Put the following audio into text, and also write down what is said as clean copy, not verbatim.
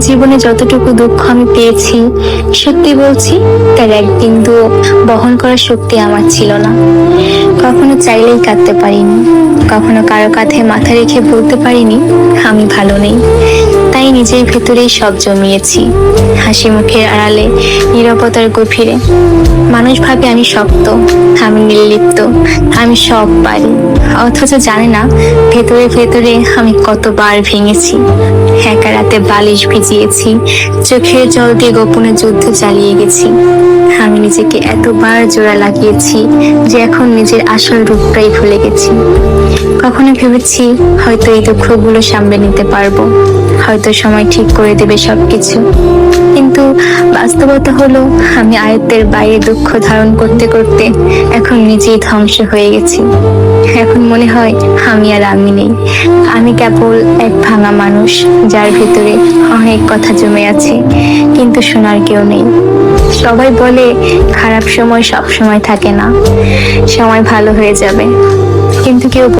জীবনে যতটুকু দুঃখ আমি পেয়েছি, সত্যি বলছি তার এক বিন্দু বহন করার শক্তি আমার ছিল না। কখনো চাইলেই কাঁদতে পারিনি, কখনো কারো কাঁধে মাথা রেখে বলতে পারিনি আমি ভালো নেই। তাই নিজের ভেতরেই সব জমিয়েছি, হাসি মুখের আড়ালে, নীরবতার গভীরে। মানুষ ভাবে আমি শক্ত, আমি নির্লিপ্ত, আমি সব পারি, অথচ জানে না ভেতরে ভেতরে আমি কতবার ভেঙেছি। একা রাতে বালিশ ভিজিয়েছি, চোখের জল দিয়ে গোপনে যুদ্ধ চালিয়ে গেছি। আমি নিজেকে এতবার জোড়া লাগিয়েছি যে এখন নিজের আসল রূপটাই ভুলে গেছি। কখনো ভেবেছি হয়তো এই দুঃখগুলো সামলে নিতে পারবো, হয়তো সময় ঠিক করে দেবে সবকিছু, কিন্তু বাস্তবতা হলো আমি আয়ত্তের বাইরে দুঃখ ধারণ করতে করতে এখন নিজেই ধ্বংস হয়ে গেছি। এখন মনে হয় আমি আর আমি নেই, আমি কেবল এক ভাঙা মানুষ যার ভিতরে অনেক কথা জমে আছে, কিন্তু শোনার কেউ নেই। সবাই বলে খারাপ সময় সব সময় থাকে না, সময় ভালো হয়ে যাবে, কিন্তু কেউ